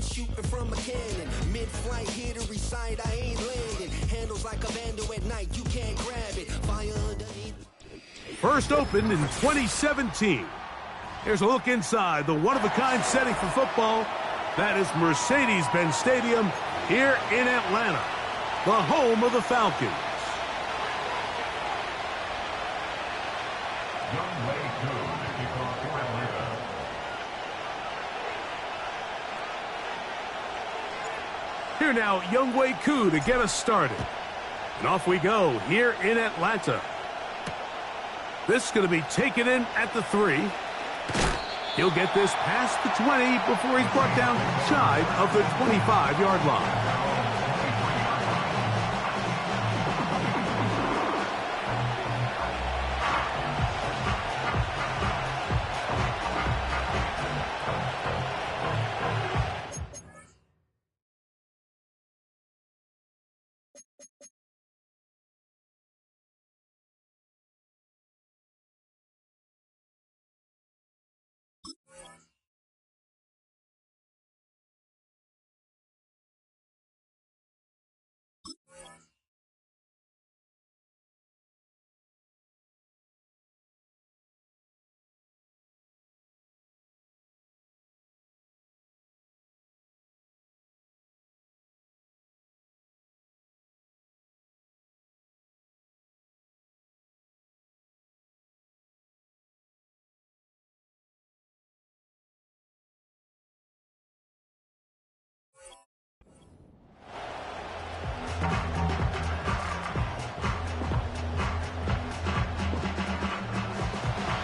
been shooting from a cannon. Mid-flight, here to recite, I ain't landing. Handles like a vandal at night, you can't grab it. Fire underneath. First opened in 2017. Here's a look inside the one-of-a-kind setting for football. That is Mercedes-Benz Stadium here in Atlanta, the home of the Falcons. Here now, Younghoe Koo to get us started. And off we go here in Atlanta. This is going to be taken in at the 3. He'll get this past the 20 before he's brought down shy of the 25-yard line.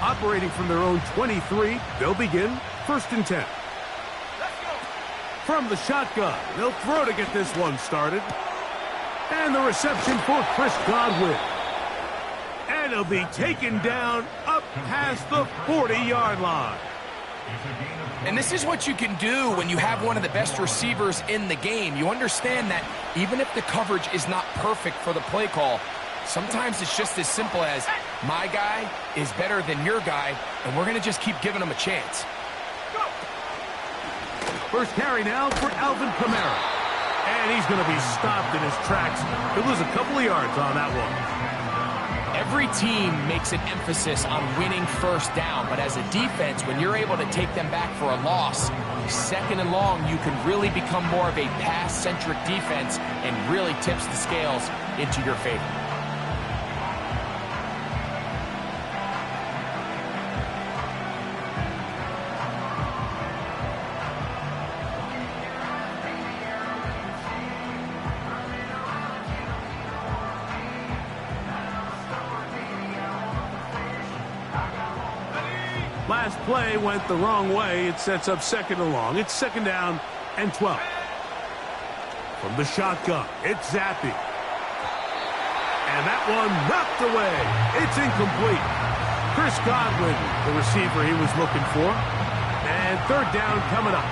Operating from their own 23, they'll begin 1st and 10. From the shotgun, they'll throw to get this one started. And the reception for Chris Godwin. And he'll be taken down up past the 40-yard line. And this is what you can do when you have one of the best receivers in the game. You understand that even if the coverage is not perfect for the play call, sometimes it's just as simple as my guy is better than your guy, and we're going to just keep giving him a chance. First carry now for Alvin Kamara. And he's going to be stopped in his tracks. He'll lose a couple of yards on that one. Every team makes an emphasis on winning first down, but as a defense, when you're able to take them back for a loss, 2nd and long, you can really become more of a pass-centric defense and really tips the scales into your favor. Last play went the wrong way. It sets up 2nd and long. It's 2nd down and 12. From the shotgun, it's Zappi. And that one knocked away. It's incomplete. Chris Godwin, the receiver he was looking for. And 3rd down coming up.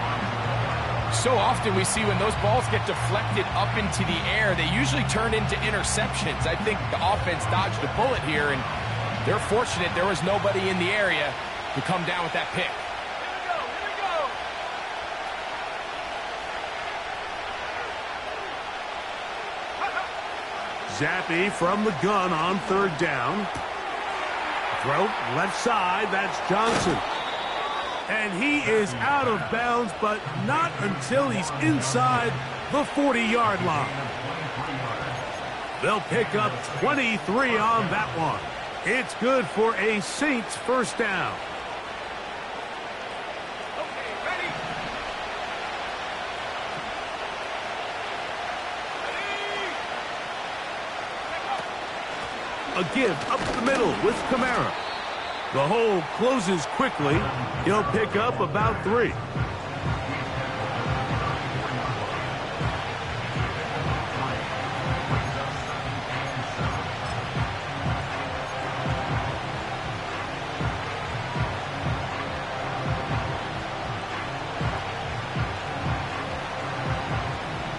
So often we see when those balls get deflected up into the air, they usually turn into interceptions. I think the offense dodged a bullet here, and they're fortunate there was nobody in the area to come down with that pick. Here Zappi we go. from the gun on 3rd down. Throw left side, that's Johnson. And he is out of bounds, but not until he's inside the 40-yard line. They'll pick up 23 on that one. It's good for a Saints first down. A give up the middle with Kamara. The hole closes quickly. He'll pick up about 3.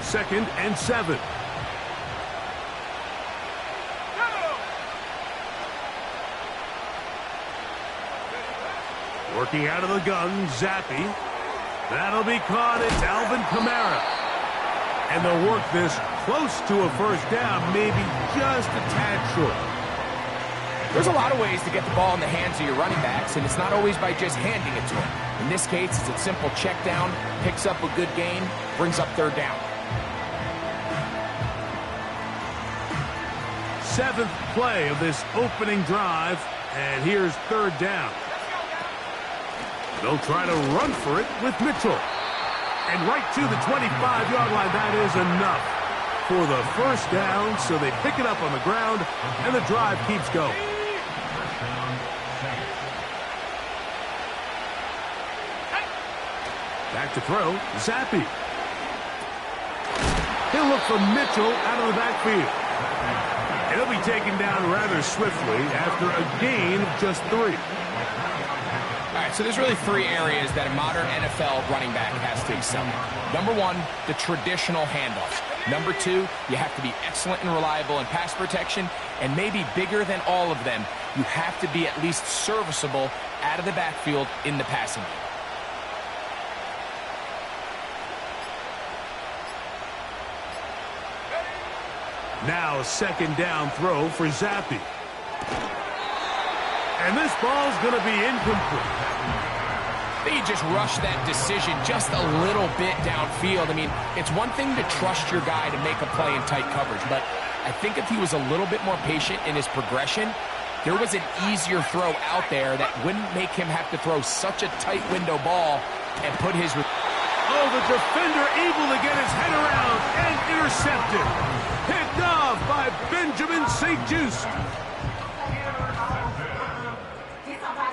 Second and 7. Working out of the gun, Zappi. That'll be caught. It's Alvin Kamara. And they'll work this close to a first down, maybe just a tad short. There's a lot of ways to get the ball in the hands of your running backs, and it's not always by just handing it to them. In this case, it's a simple check down, picks up a good gain, brings up third down. 7th play of this opening drive, and here's third down. They'll try to run for it with Mitchell. And right to the 25-yard line, that is enough for the first down, so they pick it up on the ground, and the drive keeps going. Back to throw, Zappi. He'll look for Mitchell out of the backfield. He'll be taken down rather swiftly after a gain of just 3. All right, so there's really 3 areas that a modern NFL running back has to excel in. Number 1, the traditional handoff. Number 2, you have to be excellent and reliable in pass protection, and maybe bigger than all of them, you have to be at least serviceable out of the backfield in the passing game. Now a second down throw for Zappi. And this ball's going to be incomplete. He just rushed that decision just a little bit downfield. I mean, it's one thing to trust your guy to make a play in tight coverage, but I think if he was a little bit more patient in his progression, there was an easier throw out there that wouldn't make him have to throw such a tight window ball and put his... Oh, the defender able to get his head around and intercepted. Picked off by Benjamin St-Juste.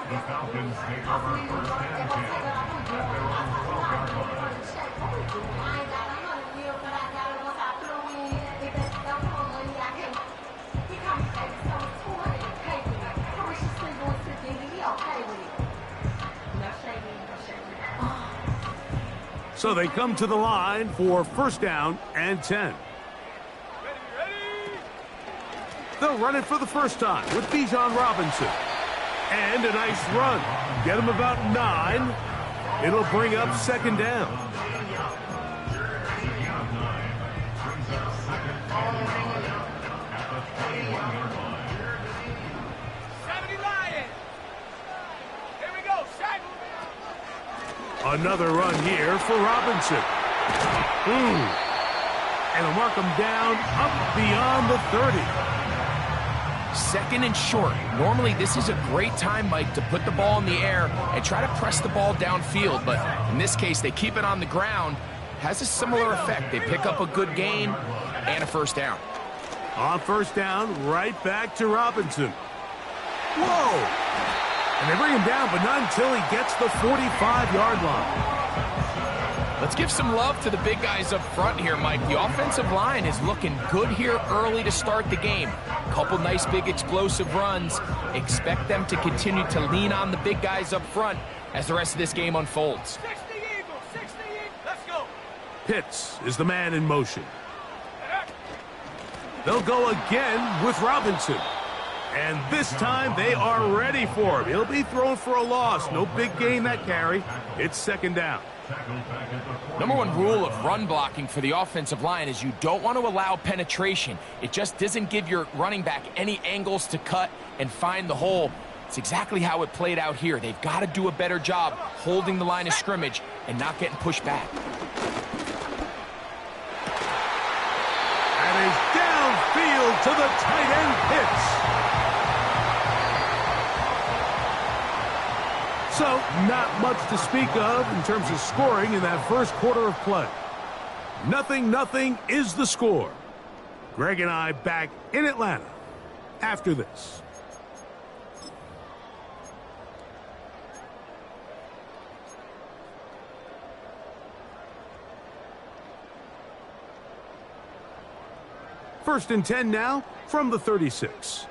The Falcons take over first and 10. So they come to the line for first down and 10. They'll run it for the first time with Bijan Robinson. And a nice run. Get him about 9. It'll bring up second down. Another run here for Robinson. And they'll mark him down up beyond the 30. Second and short. Normally, this is a great time, Mike, to put the ball in the air and try to press the ball downfield. But in this case, they keep it on the ground. Has a similar effect. They pick up a good gain and a first down. On first down, right back to Robinson. Whoa! And they bring him down, but not until he gets the 45-yard line. Let's give some love to the big guys up front here, Mike. The offensive line is looking good here early to start the game. Couple nice big explosive runs. Expect them to continue to lean on the big guys up front as the rest of this game unfolds. 60 Eagles, 60 Eagles, let's go. Pitts is the man in motion. They'll go again with Robinson. And this time they are ready for him. He'll be thrown for a loss. No big gain that carry. It's second down. Number one rule of run blocking for the offensive line is you don't want to allow penetration. It just doesn't give your running back any angles to cut and find the hole. It's exactly how it played out here. They've got to do a better job holding the line of scrimmage and not getting pushed back. And he's downfield to the tight end Pitts. So, not much to speak of in terms of scoring in that first quarter of play. 0-0 is the score. Greg and I back in Atlanta after this. First and 10 now from the 36.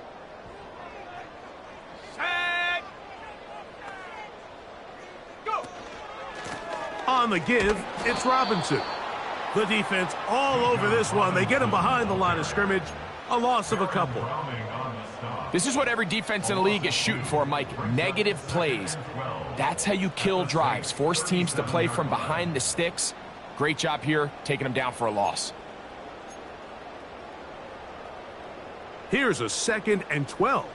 On the give, it's Robinson. The defense all over this one. They get him behind the line of scrimmage. A loss of a couple. This is what every defense in the league is shooting for, Mike. Negative plays. That's how you kill drives. Force teams to play from behind the sticks. Great job here, taking them down for a loss. Here's a 2nd and 12.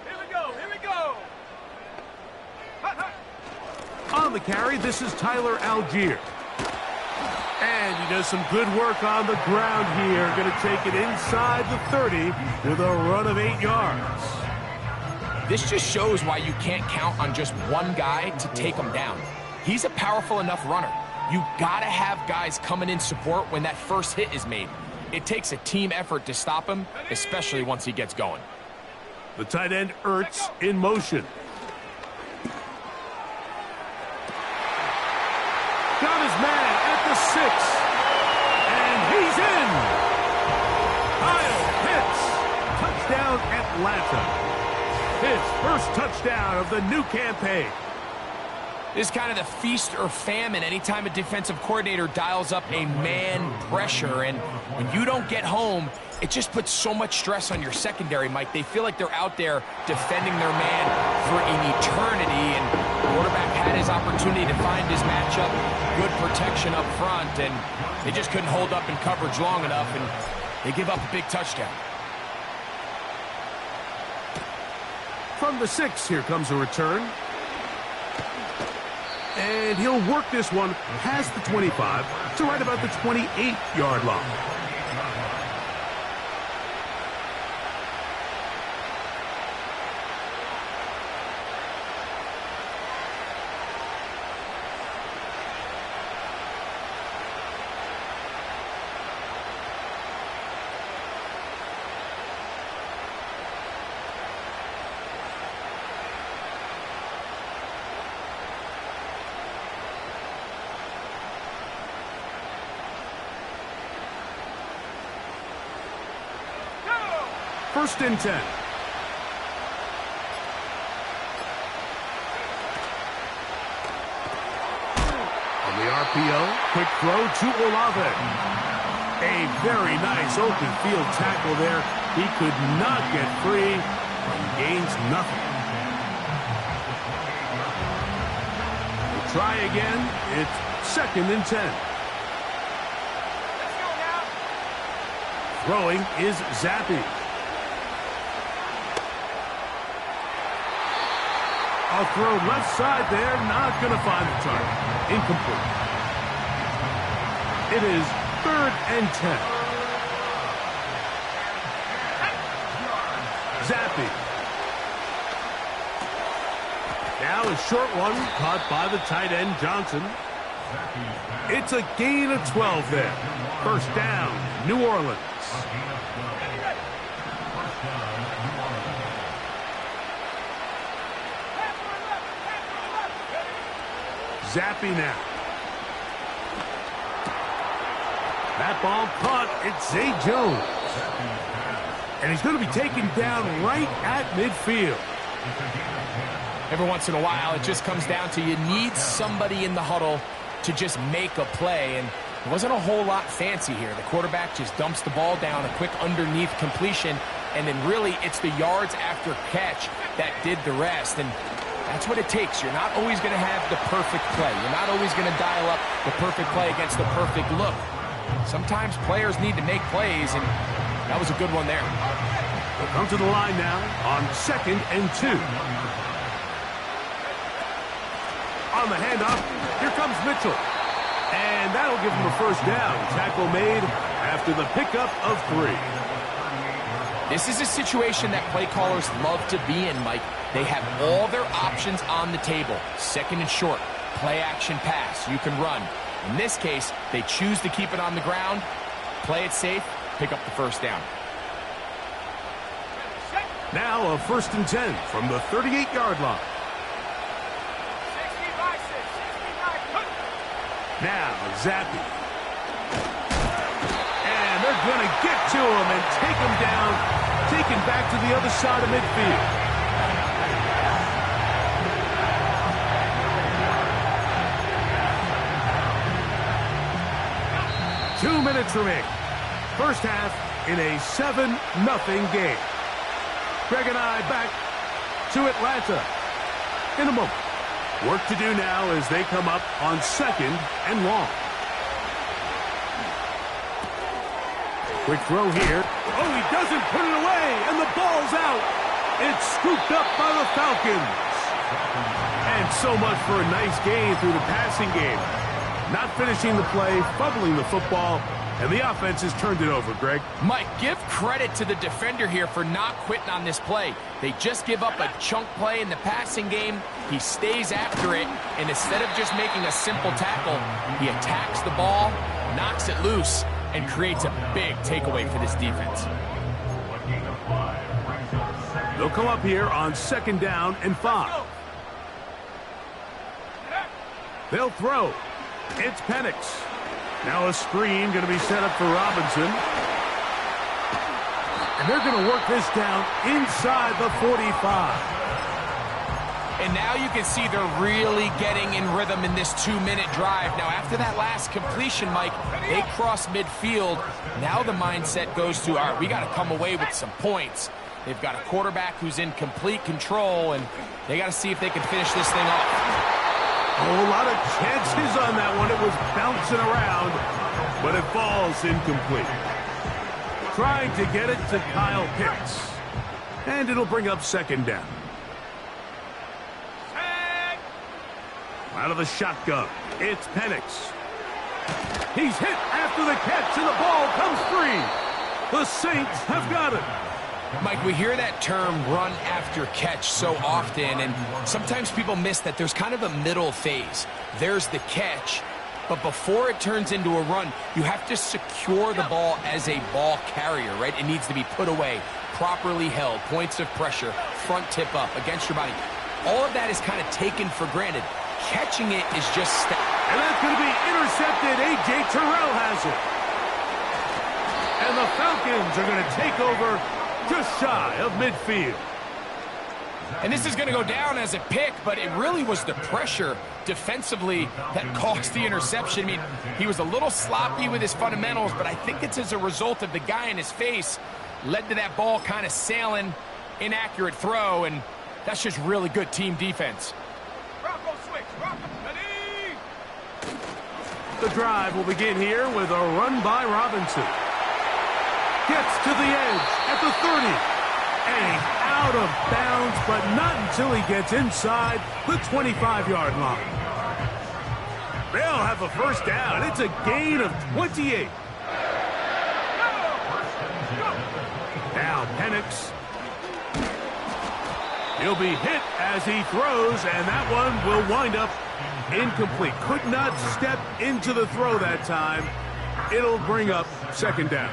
Here we go. On the carry, this is Tyler Algier. And he does some good work on the ground here. Going to take it inside the 30 with a run of 8 yards. This just shows why you can't count on just one guy to take him down. He's a powerful enough runner. You got to have guys coming in support when that first hit is made. It takes a team effort to stop him, especially once he gets going. The tight end, Ertz, in motion. Got his man at the 6. And he's in. Kyle Pitts. Touchdown, Atlanta. His first touchdown of the new campaign. This is kind of the feast or famine anytime a defensive coordinator dials up a man pressure. And when you don't get home, it just puts so much stress on your secondary, Mike. They feel like they're out there defending their man for an eternity. And the quarterback had his opportunity to find his matchup. Good protection up front. And they just couldn't hold up in coverage long enough. And they give up a big touchdown. From the 6, here comes a return. And he'll work this one past the 25 to right about the 28-yard line. First and 10. On the RPO, quick throw to Olave. A very nice open field tackle there. He could not get free and gains nothing. We'll try again. It's 2nd and 10. Throwing is Zappi. A throw left side there, not going to find the target. Incomplete. It is 3rd and 10. Zappi. Now a short one caught by the tight end, Johnson. It's a gain of 12 there. First down, New Orleans. Zappi now. That ball caught. It's Zay Jones. And he's going to be taken down right at midfield. Every once in a while, it just comes down to you need somebody in the huddle to just make a play. And it wasn't a whole lot fancy here. The quarterback just dumps the ball down, a quick underneath completion, and then really it's the yards after catch that did the rest. And that's what it takes. You're not always going to have the perfect play. You're not always going to dial up the perfect play against the perfect look. Sometimes players need to make plays, and that was a good one there. We'll come to the line now on 2nd and 2. On the handoff, here comes Mitchell. And that'll give him a first down. Tackle made after the pickup of 3. This is a situation that play callers love to be in, Mike. They have all their options on the table. 2nd and short, play action pass. You can run. In this case, they choose to keep it on the ground, play it safe, pick up the first down. Now a 1st and 10 from the 38-yard line. Now Zappi. And they're going to get to him and take him down, taken back to the other side of midfield. Two minutes remaining. First half in a 7-0 game. Greg and I back to Atlanta. In a moment. Work to do now as they come up on 2nd and long. Quick throw here. Oh, he doesn't put it away, and the ball's out. It's scooped up by the Falcons. And so much for a nice gain through the passing game. Not finishing the play, fumbling the football, and the offense has turned it over, Greg. Mike, give credit to the defender here for not quitting on this play. They just give up a chunk play in the passing game. He stays after it, and instead of just making a simple tackle, he attacks the ball, knocks it loose, and creates a big takeaway for this defense. They'll come up here on 2nd down and 5. They'll throw. It's Penix. Now a screen going to be set up for Robinson. And they're going to work this down inside the 45. And now you can see they're really getting in rhythm in this 2-minute drive. Now, after that last completion, Mike, they cross midfield. Now the mindset goes to, all right, we got to come away with some points. They've got a quarterback who's in complete control, and they got to see if they can finish this thing off. Oh, a lot of chances on that one. It was bouncing around, but it falls incomplete. Trying to get it to Kyle Pitts. And it'll bring up 2nd down. Out of the shotgun, it's Penix. He's hit after the catch, and the ball comes free. The Saints have got it. Mike, we hear that term run after catch so often, and sometimes people miss that there's kind of a middle phase. There's the catch, but before it turns into a run, you have to secure the ball as a ball carrier, right? It needs to be put away, properly held, points of pressure, front tip up against your body. All of that is kind of taken for granted. Catching it is just step. And that's going to be intercepted. A.J. Terrell has it. And the Falcons are going to take over just shy of midfield. And this is going to go down as a pick, but it really was the pressure defensively that caused the interception. I mean, he was a little sloppy with his fundamentals, but I think it's as a result of the guy in his face led to that ball kind of sailing, inaccurate throw, and that's just really good team defense. The drive will begin here with a run by Robinson. Gets to the edge at the 30. And he's out of bounds, but not until he gets inside the 25-yard line. They'll have a first down. It's a gain of 28. Now Penix. He'll be hit as he throws, and that one will wind up incomplete. Could not step into the throw that time. It'll bring up 2nd down.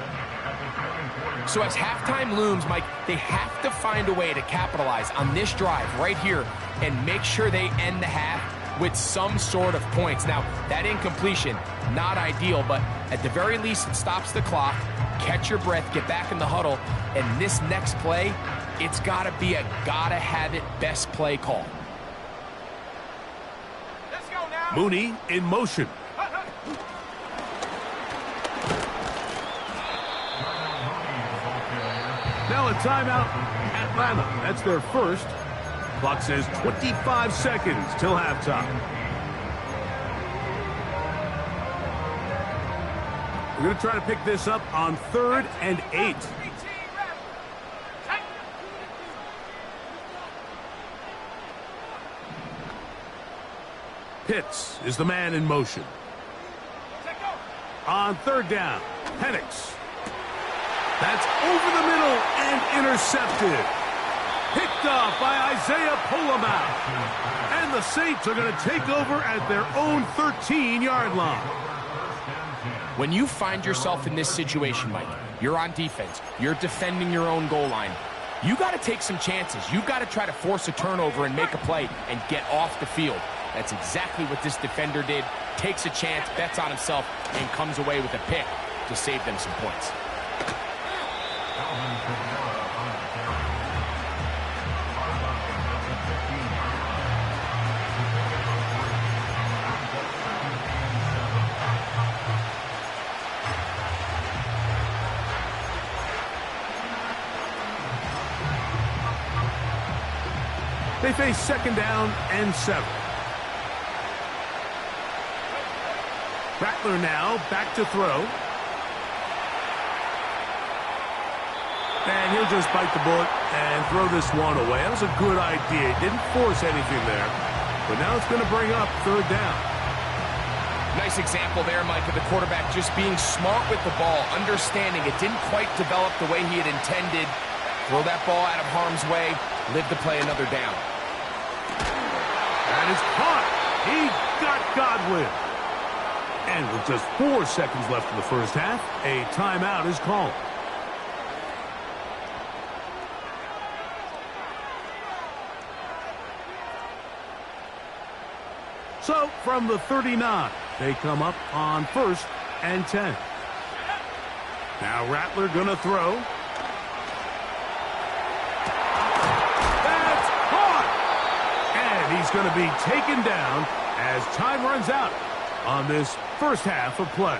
So as halftime looms, Mike, they have to find a way to capitalize on this drive right here and make sure they end the half with some sort of points. Now, that incompletion, not ideal, but at the very least, it stops the clock. Catch your breath, get back in the huddle, and this next play, it's got to be a gotta-have-it best play call. Let's go now. Mooney in motion. Now a timeout, Atlanta. That's their first. Clock says 25 seconds till halftime. We're going to try to pick this up on 3rd and 8. Pitts is the man in motion. On 3rd down, Penix. That's over the middle and intercepted. Picked off by Isaiah Polamau. And the Saints are going to take over at their own 13-yard line. When you find yourself in this situation, Mike, you're on defense, you're defending your own goal line, you got to take some chances. You got to try to force a turnover and make a play and get off the field. That's exactly what this defender did. Takes a chance, bets on himself, and comes away with a pick to save them some points. They face 2nd down and 7. Rattler now back to throw. And he'll just bite the bullet and throw this one away. That was a good idea. He didn't force anything there. But now it's going to bring up 3rd down. Nice example there, Mike, of the quarterback just being smart with the ball, understanding it didn't quite develop the way he had intended. Throw that ball out of harm's way, live to play another down. That is caught. He got Godwin. And with just 4 seconds left in the first half, a timeout is called. So, from the 39, they come up on 1st and 10. Now Rattler gonna throw. That's caught! And he's gonna be taken down as time runs out on this first half of play.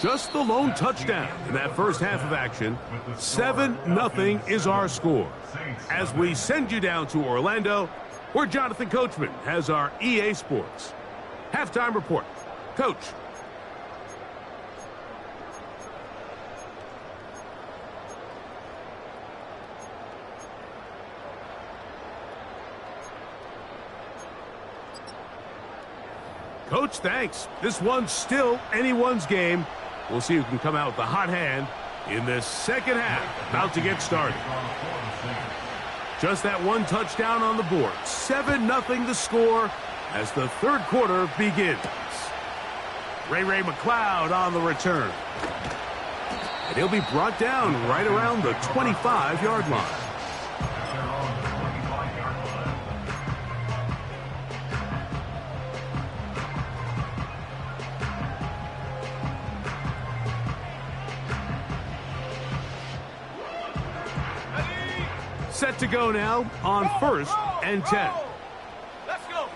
Just the lone touchdown in that first half of action. 7-0 is our score. As we send you down to Orlando, where Jonathan Coachman has our EA Sports halftime report. Coach. Coach, thanks. This one's still anyone's game. We'll see who can come out with the hot hand in this second half. About to get started. Just that one touchdown on the board. 7-0 the score as the third quarter begins. Ray McLeod on the return. And he'll be brought down right around the 25-yard line. Set to go now on 1st and 10. Let's go.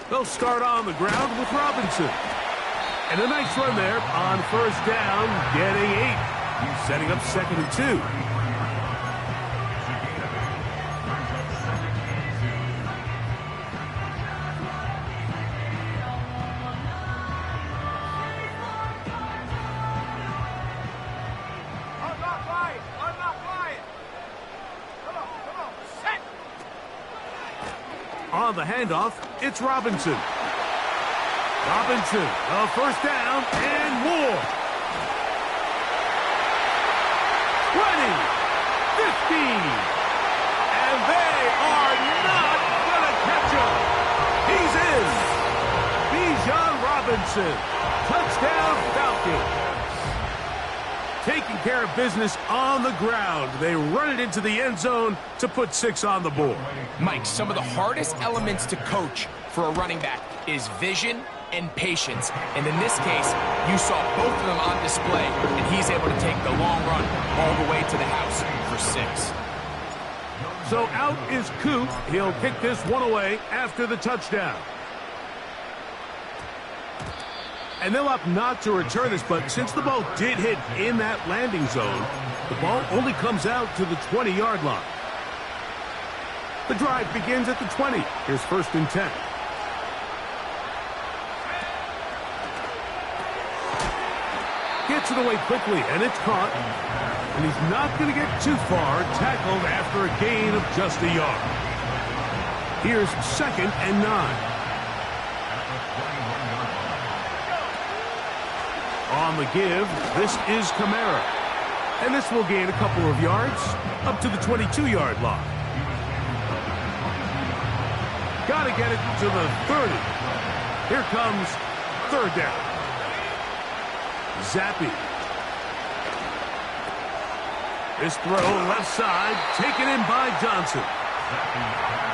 They'll start on the ground with Robinson. And a nice run there on 1st down, getting 8. Setting up 2nd and 2. On the handoff, it's Robinson. Robinson, a 1st down and more. 20, 15, and they are not going to catch him. He's in. Bijan Robinson, touchdown Falcons. Taking care of business on the ground. They run it into the end zone to put 6 on the board. Mike, some of the hardest elements to coach for a running back is vision and patience. And in this case, you saw both of them on display, and he's able to take the long run all the way to the house for 6. So out is Coop. He'll kick this one away after the touchdown. And they'll opt not to return this, but since the ball did hit in that landing zone, the ball only comes out to the 20-yard line. The drive begins at the 20. Here's 1st and 10. Gets it away quickly, and it's caught. And he's not going to get too far, tackled after a gain of just a yard. Here's 2nd and 9. On the give, this is Kamara. And this will gain a couple of yards up to the 22-yard line. Got to get it to the 30. Here comes 3rd down. Zappi. This throw left side, taken in by Johnson.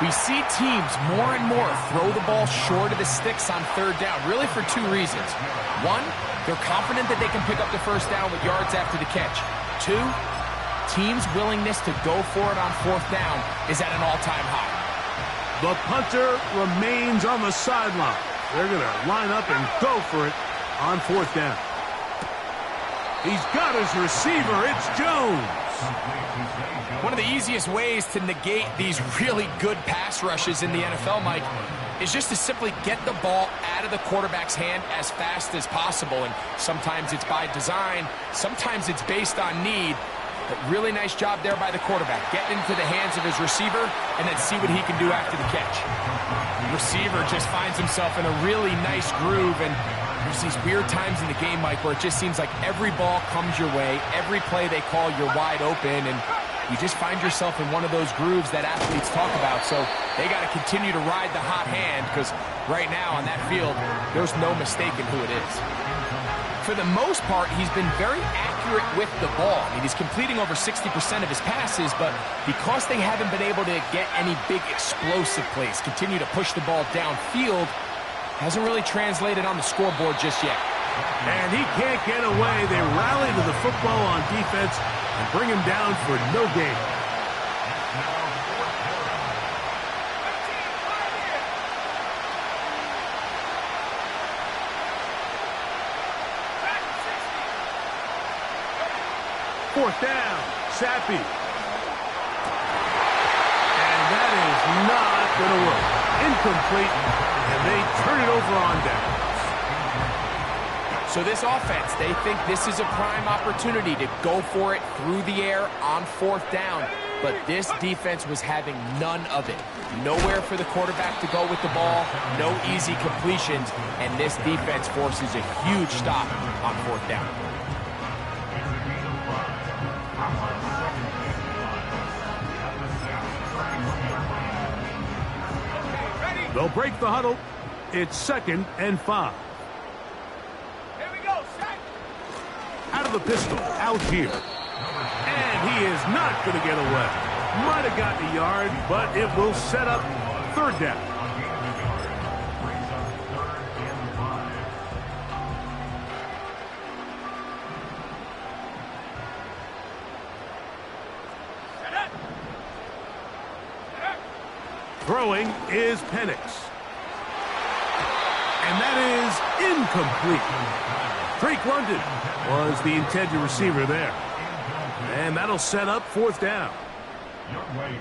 We see teams more and more throw the ball short of the sticks on 3rd down, really for 2 reasons. 1, they're confident that they can pick up the 1st down with yards after the catch. 2, teams' willingness to go for it on 4th down is at an all-time high. The punter remains on the sideline. They're going to line up and go for it on 4th down. He's got his receiver. It's Jones. One of the easiest ways to negate these really good pass rushes in the NFL, Mike, is just to simply get the ball out of the quarterback's hand as fast as possible. And sometimes it's by design, sometimes it's based on need. But really nice job there by the quarterback, getting into the hands of his receiver and then see what he can do after the catch. Receiver just finds himself in a really nice groove, and there's these weird times in the game, Mike, where it just seems like every ball comes your way, every play they call, you're wide open, and you just find yourself in one of those grooves that athletes talk about. So they got to continue to ride the hot hand, because right now on that field, there's no mistaking who it is. For the most part, he's been very accurate with the ball. I mean, he's completing over 60% of his passes, but because they haven't been able to get any big explosive plays, continue to push the ball downfield, hasn't really translated on the scoreboard just yet. And he can't get away. They rally to the football on defense and bring him down for no gain. Fourth down, Sappy. And that is not going to work. Incomplete, and they turn it over on downs. So this offense, they think this is a prime opportunity to go for it through the air on fourth down. But this defense was having none of it. Nowhere for the quarterback to go with the ball, no easy completions, and this defense forces a huge stop on fourth down. They'll break the huddle. It's 2nd and 5. Here we go, set. Out of the pistol, out here. And he is not going to get away. Might have gotten a yard, but it will set up 3rd down. Throwing is Penix. And that is incomplete. Drake London was the intended receiver there. And that'll set up 4th down.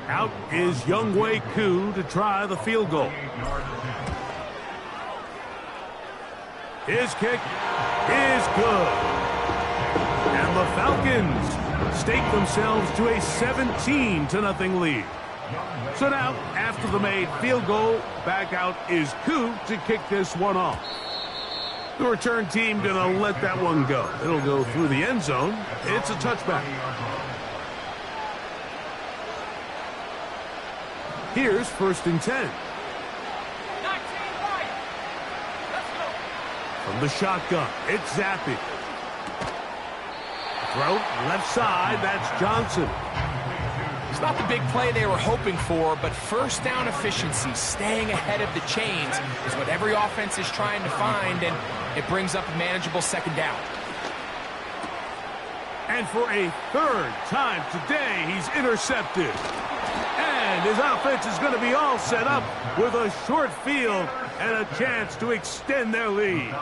Out is Younghoe Koo to try the field goal. His kick is good. And the Falcons stake themselves to a 17-0 lead. So now, after the made field goal, back out is Koo to kick this one off. The return team going to let that one go. It'll go through the end zone. It's a touchback. Here's 1st and 10. From the shotgun, it's Zappy. Throw, left side, that's Johnson. It's not the big play they were hoping for, but first down efficiency, staying ahead of the chains, is what every offense is trying to find, and it brings up a manageable 2nd down. And for a 3rd time today, he's intercepted. And his offense is going to be all set up with a short field and a chance to extend their lead.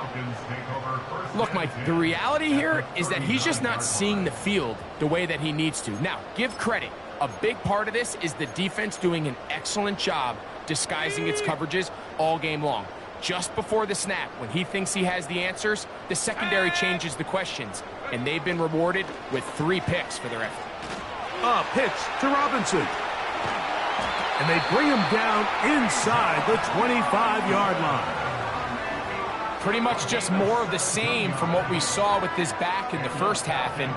Look, Mike, the reality here is that he's just not seeing the field the way that he needs to. Now, give credit. A big part of this is the defense doing an excellent job disguising its coverages all game long. Just before the snap, when he thinks he has the answers, the secondary changes the questions, and they've been rewarded with 3 picks for their effort. A pitch to Robinson. And they bring him down inside the 25-yard line. Pretty much just more of the same from what we saw with this back in the first half, and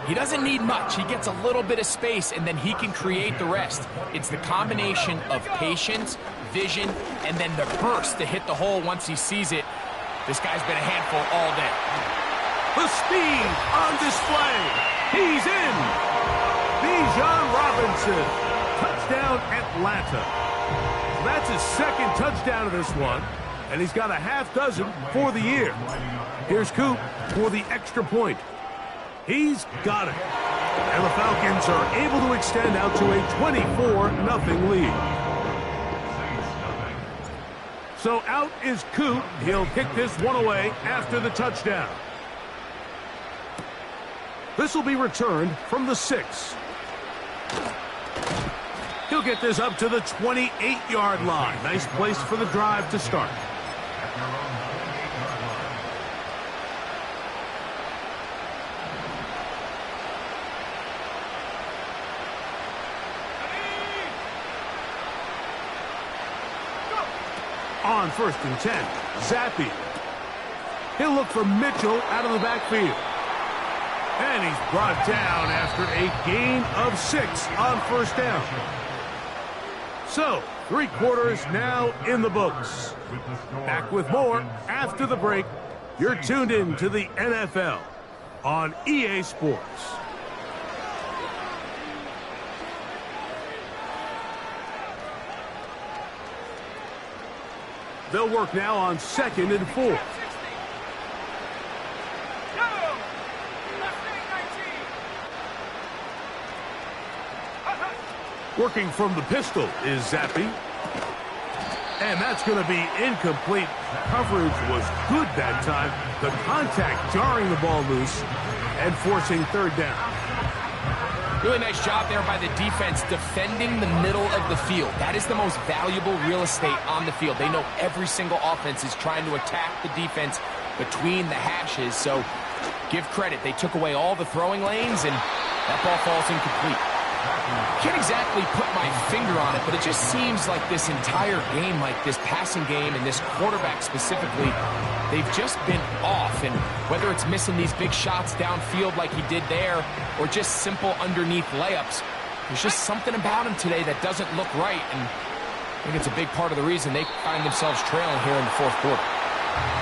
he doesn't need much. He gets a little bit of space, and then he can create the rest. It's the combination of patience, vision, and then the burst to hit the hole once he sees it. This guy's been a handful all day. The speed on display. He's in. Bijan Robinson. Touchdown, Atlanta. That's his 2nd touchdown of this one, and he's got a half dozen for the year. Here's Coop for the extra point. He's got it. And the Falcons are able to extend out to a 24-0 lead. So out is Coop. He'll kick this one away after the touchdown. This will be returned from the 6. He'll get this up to the 28-yard line. Nice place for the drive to start. On 1st and 10, Zappi. He'll look for Mitchell out of the backfield. And he's brought down after a gain of 6 on 1st down. So, 3 quarters now in the books. Back with more after the break. You're tuned in to the NFL on EA Sports. They'll work now on 2nd and 4. Working from the pistol is Zappi. And that's going to be incomplete. Coverage was good that time. The contact jarring the ball loose and forcing 3rd down. Really nice job there by the defense defending the middle of the field. That is the most valuable real estate on the field. They know every single offense is trying to attack the defense between the hashes. So give credit. They took away all the throwing lanes, and that ball falls incomplete. Can't exactly put my finger on it, but it just seems like this entire game, like this passing game and this quarterback specifically, they've just been off. And whether it's missing these big shots downfield like he did there or just simple underneath layups, there's just something about him today that doesn't look right. And I think it's a big part of the reason they find themselves trailing here in the 4th quarter.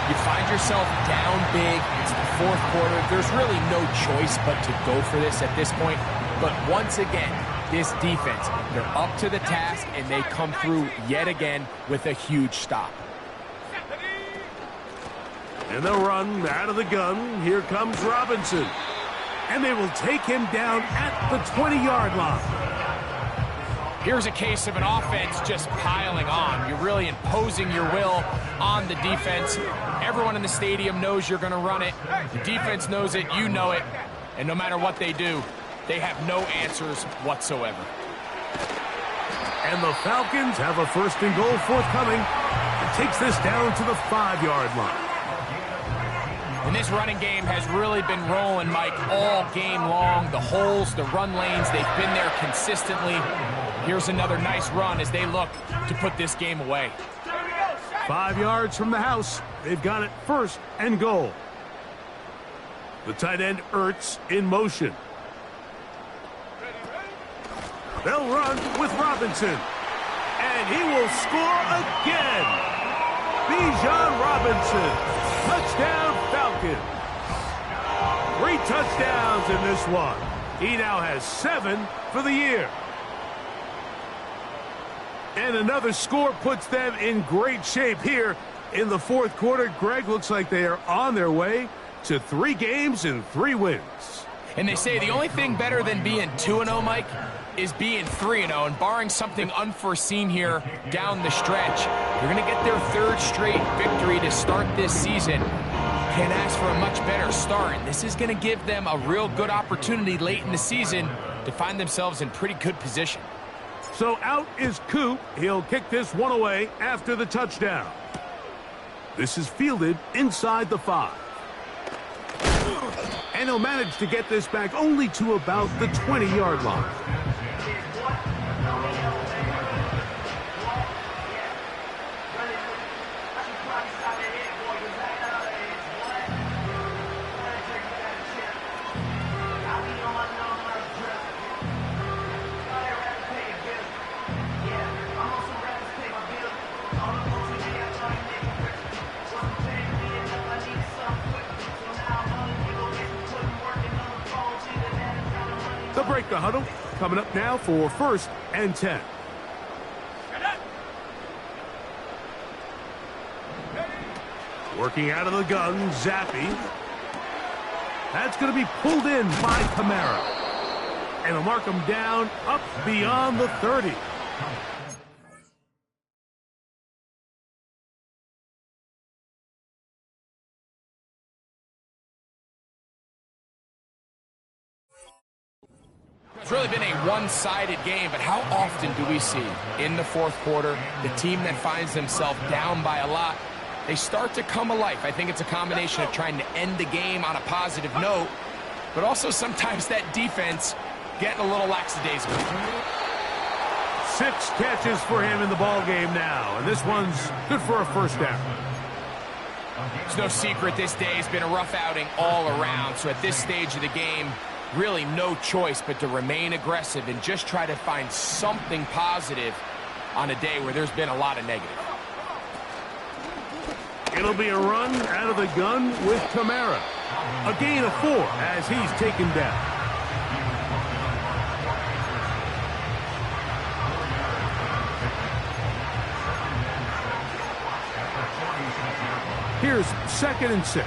You find yourself down big. It's the 4th quarter. There's really no choice but to go for this at this point. But once again, this defense, they're up to the task, and they come through yet again with a huge stop. And they'll run out of the gun. Here comes Robinson. And they will take him down at the 20-yard line. Here's a case of an offense just piling on. You're really imposing your will on the defense. Everyone in the stadium knows you're going to run it. The defense knows it. You know it. And no matter what they do, they have no answers whatsoever. And the Falcons have a 1st and goal forthcoming. It takes this down to the 5-yard line. And this running game has really been rolling, Mike, all game long. The holes, the run lanes, they've been there consistently. Here's another nice run as they look to put this game away. 5 yards from the house. They've got it 1st and goal. The tight end Ertz in motion. They'll run with Robinson. And he will score again. Bijan Robinson. Touchdown Falcons. 3 touchdowns in this one. He now has 7 for the year. And another score puts them in great shape here in the 4th quarter. Greg, looks like they are on their way to 3 games and 3 wins. And they say the only thing better than being 2-0, Mike, is being 3-0. And barring something unforeseen here down the stretch, they're going to get their 3rd straight victory to start this season. Can't ask for a much better start. And this is going to give them a real good opportunity late in the season to find themselves in pretty good position. So out is Coop. He'll kick this one away after the touchdown. This is fielded inside the 5. And he'll manage to get this back only to about the 20-yard line. They'll break the huddle. Coming up now for 1st and 10. Working out of the gun, Zappi. That's going to be pulled in by Kamara. And he'll mark him down up beyond the 30. It's really been a one-sided game, but how often do we see in the fourth quarter the team that finds themselves down by a lot, they start to come alive? I think it's a combination of trying to end the game on a positive note, but also sometimes that defense getting a little lackadaisical. 6 catches for him in the ball game now, and this one's good for a first down. It's no secret this day has been a rough outing all around, so at this stage of the game, really no choice but to remain aggressive and just try to find something positive on a day where there's been a lot of negative. It'll be a run out of the gun with Kamara. A gain of 4 as he's taken down. Here's 2nd and 6.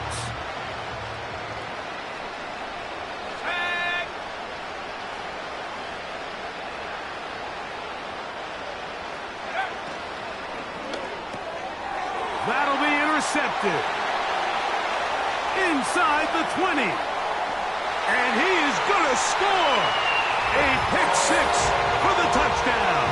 That'll be intercepted. Inside the 20. And he is going to score. A pick 6 for the touchdown.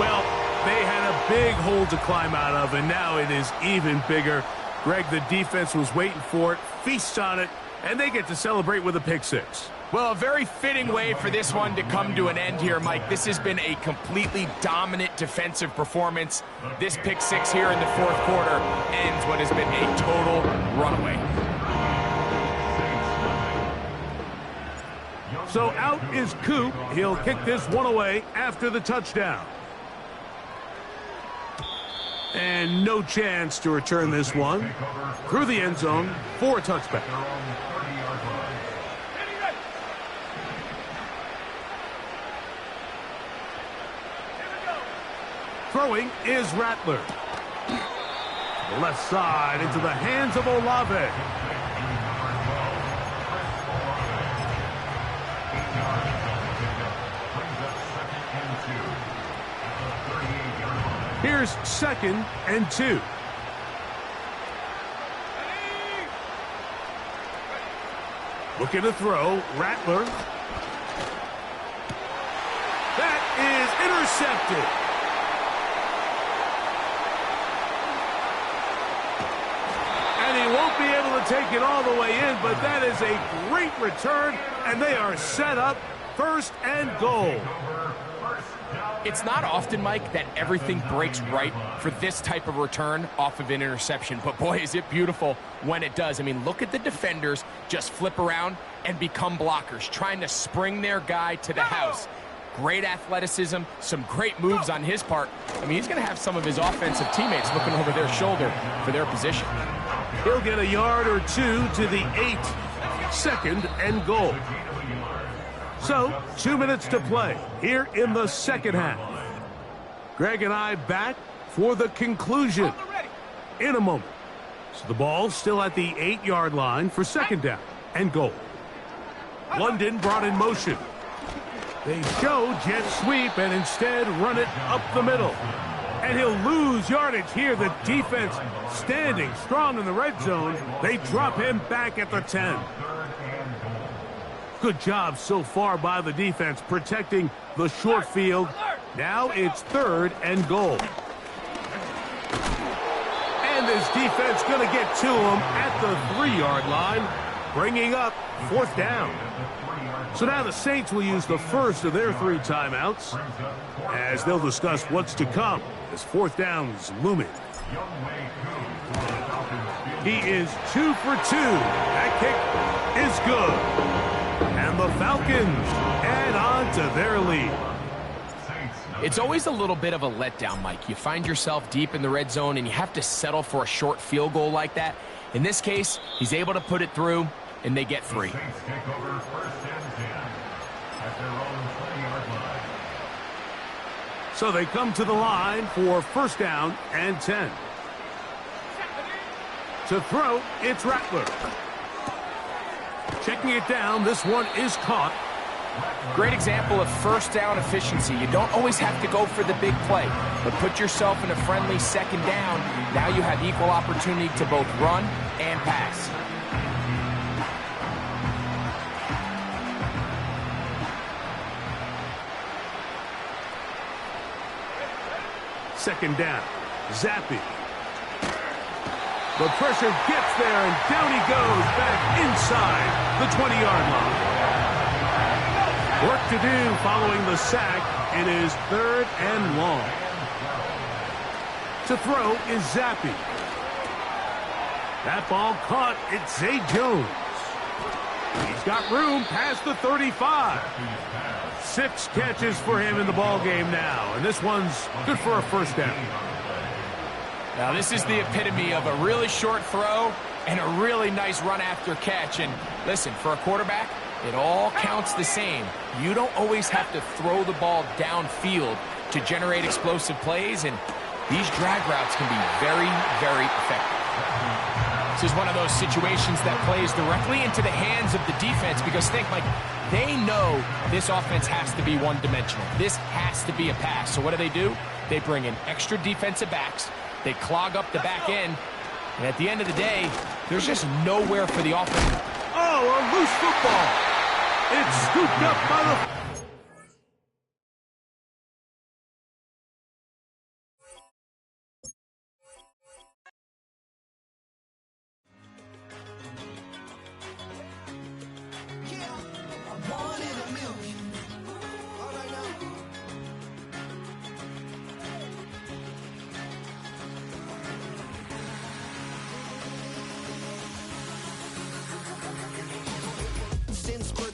Well, they had a big hole to climb out of, and now it is even bigger. Greg, the defense was waiting for it, feasts on it, and they get to celebrate with a pick 6. Well, a very fitting way for this one to come to an end here, Mike. This has been a completely dominant defensive performance. This pick 6 here in the fourth quarter ends what has been a total runaway. So out is Coop. He'll kick this one away after the touchdown. And no chance to return this one through the end zone for a touchback. Throwing is Rattler. The left side into the hands of Olave. Here's 2nd and 2. Looking to throw. Rattler. That is intercepted. And he won't be able to take it all the way in, but that is a great return, and they are set up 1st and goal. It's not often, Mike, that everything breaks right for this type of return off of an interception. But, boy, is it beautiful when it does. I mean, look at the defenders just flip around and become blockers, trying to spring their guy to the house. Great athleticism, some great moves on his part. I mean, he's going to have some of his offensive teammates looking over their shoulder for their position. He'll get a yard or 2 to the 8. 2nd and goal. So, 2 minutes to play here in the second half. Greg and I back for the conclusion in a moment. So the ball still at the 8-yard line for 2nd down and goal. London brought in motion. They show jet sweep and instead run it up the middle. And he'll lose yardage here. The defense standing strong in the red zone. They drop him back at the 10. Good job so far by the defense protecting the short field. Now it's 3rd and goal. And this defense going to get to him at the 3-yard line, bringing up 4th down. So now the Saints will use the first of their 3 timeouts as they'll discuss what's to come as 4th down is looming. He is 2 for 2. That kick is good. And the Falcons add on to their lead. It's always a little bit of a letdown, Mike. You find yourself deep in the red zone and you have to settle for a short field goal like that. In this case, he's able to put it through and they get 3. So they come to the line for 1st down and 10. To throw, it's Rattler. Checking it down, this one is caught. Great example of 1st down efficiency. You don't always have to go for the big play, but put yourself in a friendly 2nd down. Now you have equal opportunity to both run and pass. second down. Zappi. The pressure gets there, and down he goes back inside the 20-yard line. Work to do following the sack. It is 3rd and long. To throw is Zappi. That ball caught. It's Zay Jones. He's got room past the 35. 6 catches for him in the ball game now, and this one's good for a first down. Now this is the epitome of a really short throw and a really nice run after catch. And listen, for a quarterback, it all counts the same. You don't always have to throw the ball downfield to generate explosive plays, and these drag routes can be very, very effective. This is one of those situations that plays directly into the hands of the defense, because think, like, they know this offense has to be one-dimensional. This has to be a pass. So what do? They bring in extra defensive backs. They clog up the back end. And at the end of the day, there's just nowhere for the offense. Oh, a loose football. It's scooped up by the...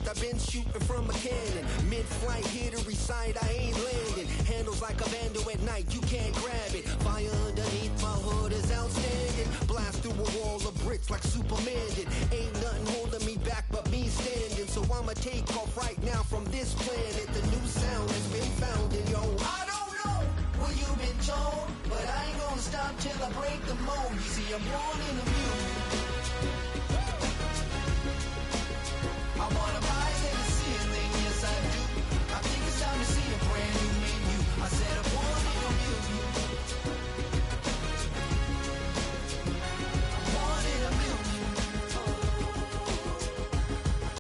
I've been shooting from a cannon. Mid-flight, here to recite, I ain't landing. Handles like a vandal at night, you can't grab it. Fire underneath my hood is outstanding. Blast through a wall of bricks like Superman did. Ain't nothing holding me back but me standing. So I'ma take off right now from this planet. The new sound has been found in yo. I don't know what you've been told, but I ain't gonna stop till I break the mold. You see, I'm born in a mule.